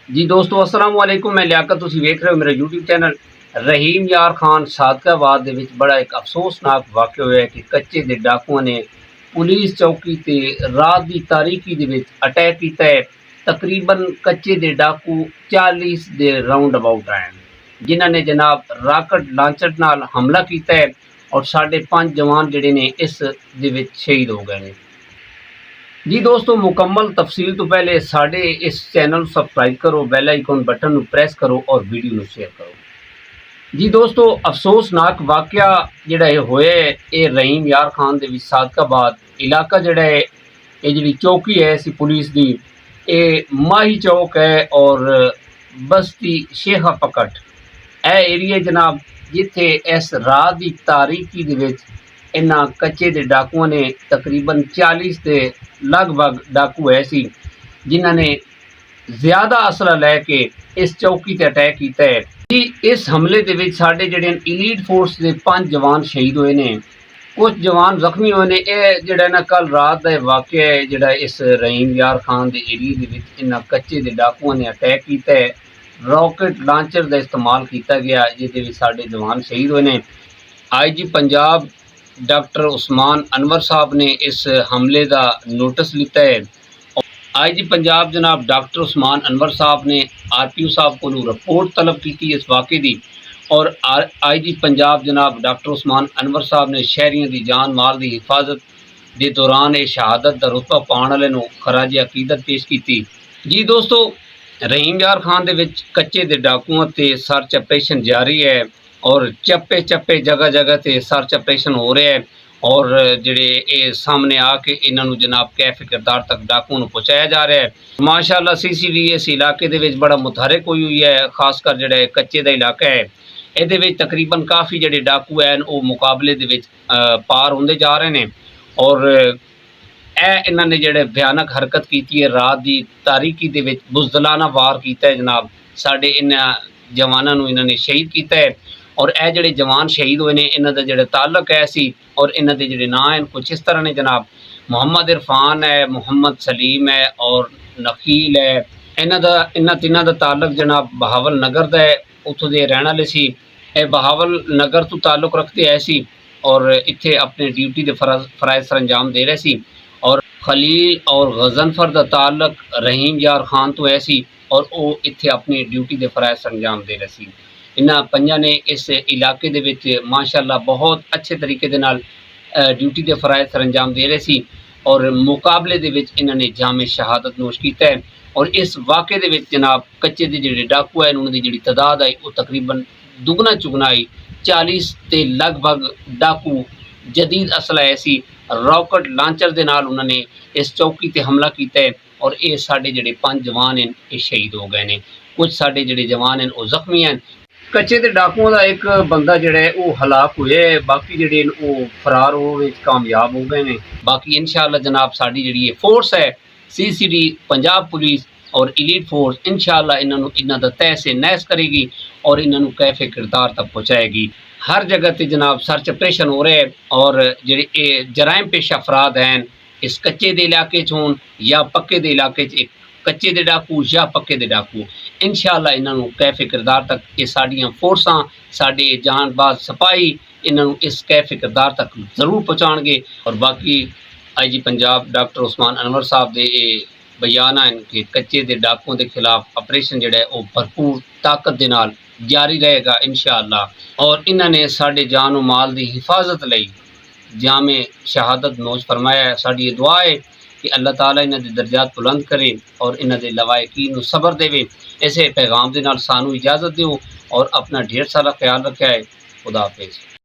जी दोस्तों अस्सलाम वालेकुम। मैं लियाकत, तुसीं वेख रहे हो मेरा यूट्यूब चैनल। रहीम यार खान सादकाबाद दे विच बड़ा एक अफसोसनाक वाक़या होया है कि कच्चे दे डाकुआं ने पुलिस चौकी ते रात दी तारीकी दे विच अटैक कीता है। तकरीबन कच्चे दे डाकू 40 दे राउंड अबाउट आए हैं, जिन्हां ने जनाब राकेट लांचर नाल हमला कीता है और साढ़े 5 जवान जिहड़े ने इस दे विच शहीद हो गए हैं। जी दोस्तों, मुकम्मल तफसील तो पहले साढ़े इस चैनल सब्सक्राइब करो, बैल आइकन बटन प्रेस करो और वीडियो में शेयर करो। जी दोस्तों, अफसोसनाक वाक़या जिहड़ा होया है ये रहीम यार खान दे विच सादकाबाद इलाका जिहड़ा है, ये जिहड़ी चौकी है इसी पुलिस दी, ये माही चौक है और बस्ती शेखा पकट ए एरिया जनाब, जिथे इस रात दी तारीकी दे विच इन्हां कच्चे दे डाकुआं ने तकरीबन 40 के लगभग डाकू है सी, जिन्हां ने ज़्यादा असला लैके इस चौकी ते अटैक किया है। जी इस हमले दे विच साडे जिहड़े इलीट फोर्स के 5 जवान शहीद हुए ने, कुछ जवान जख्मी हुए ने। यह जिहड़ा ना कल रात का वाक़या है जिहड़ा इस रहीम यार खान के एरिए दे विच इन्हां कच्चे दे डाकुआं ने अटैक किया है। रॉकेट लांचर का इस्तेमाल किया गया, जिहदे विच साडे जवान शहीद हुए ने। IG पंजाब डॉक्टर उस्मान अनवर साहब ने इस हमले का नोटिस लिता है। IG पंजाब जनाब डॉक्टर उस्मान अनवर साहब ने RPO साहब को रिपोर्ट तलब की इस वाक़े की, और IG पंजाब जनाब डॉक्टर उस्मान अनवर साहब ने शहरियों की जान माल की हिफाजत के दौरान ये शहादत का रुतबा पाने वाले नूं खराज अकीदत पेश की। जी दोस्तों, रहीम यार खान दे विच कच्चे दे डाकुआं ते सर्च ऑपरेशन जारी है और चप्पे चप्पे जगह जगह ते सर्च ऑपरेशन हो रहा है, और जिहड़े ये सामने आके इन्हों जनाब कैफ किरदार तक डाकुओं नूं पहुँचाया जा रहा है। माशाअल्लाह CCTV इस इलाके दे विच बड़ा मुतहरक हुई है, खासकर जिहड़ा कच्चे दा इलाका है इहदे विच तकरीबन काफ़ी जिहड़े डाकू हैं वो मुकाबले दे विच पार होंदे जा रहे हैं। और इन्हां ने जिहड़े भयानक हरकत की है, रात की तारीकी दे विच बुज़दिलाना वार किया है जनाब, साडे इन्हां जवानों नूं इन्हां ने शहीद किया है। और यह जिहड़े जवान शहीद हुए हैं इन्हां दा जिहड़ा ताल्लुक है सी और इन्हां दे जिहड़े नाम हैं कुछ इस तरह ने जनाब, मोहम्मद इरफान है, मोहम्मद सलीम है और नकील है। इन्हां तिन्हां दा ताल्लुक जनाब बहावल नगर दा है, उत्थों दे रहण वाले सी। बहावल नगर तो ताल्लुक रखते है सी और इत्थे अपने ड्यूटी के फराइज सर अंजाम दे रहे सी। और खलील और गजनफर का ताल्लुक रहीम यार खान तो है सी और वो इत्थे अपनी ड्यूटी के फराइज सर अंजाम दे रहे सी। इन्हां पंजां ने इस इलाके दे विच माशाअल्लाह बहुत अच्छे तरीके दे नाल ड्यूटी के फराइज सर अंजाम दे रहे सी और मुकाबले दे विच इन्हां ने जामे शहादत नोश किया है। और इस वाक़े दे विच जनाब कच्चे दे जिहड़े डाकू है उन्हां दी जिहड़ी तादाद आई वो तकरीबन दुगना चुगना आई, 40 के लगभग डाकू जदीद असला ऐसी रॉकेट लांचर के नाल उन्होंने इस चौकी ते हमला किया है। और ये साढ़े जिहड़े 5 जवान हैं ये शहीद हो गए हैं, कुछ साढ़े जिहड़े जवान हैं वो जख्मी हैं। कच्चे दे डाकुओं का एक बंदा जिहड़ा है वो हलाक हुए है, बाकी जिहड़े वो फरार होने कामयाब हो गए हैं। बाकी इंशाअल्लाह जनाब साड़ी जिहड़ी फोर्स है CCD पंजाब पुलिस और इलीट फोर्स इंशाअल्लाह इन्हां दा तह से नैस करेगी और इन्हों कैफे किरदार तक पहुँचाएगी। हर जगह पर जनाब सर्च ऑपरेशन हो रहे हैं और जिहड़े जराइम पेश अफराद हैं इस कच्चे दे इलाके होण या पक्के दे इलाके च, कच्चे दे डाकू या पक्के दे डाकू, इंशाअल्लाह इन्हों कैफे किरदार तक ये साड़ियाँ फोर्सां साडे जानबाज सिपाही इन्हों इस कैफे किरदार तक जरूर पहुँचाएंगे। और बाकी IG पंजाब डॉक्टर उस्मान अनवर साहब के बयान हैं कि कच्चे दे डाकुओं के खिलाफ ऑपरेशन जिहड़ा है वो भरपूर ताकत के नाल जारी रहेगा इंशाअल्लाह। और इन्होंने साडे जान और माल की हिफाजत लई जामे शहादत नोश फरमाया है। साडी दुआ है कि अल्लाह ताला इन्हां दे दर्जात बुलंद करे और इन्हां दे लवायकीन नूं सबर देवे। इसे पैगाम के नाल सानू इजाज़त दिओ और अपना ढेर सारा ख्याल रखा है। खुदा हाफिज़।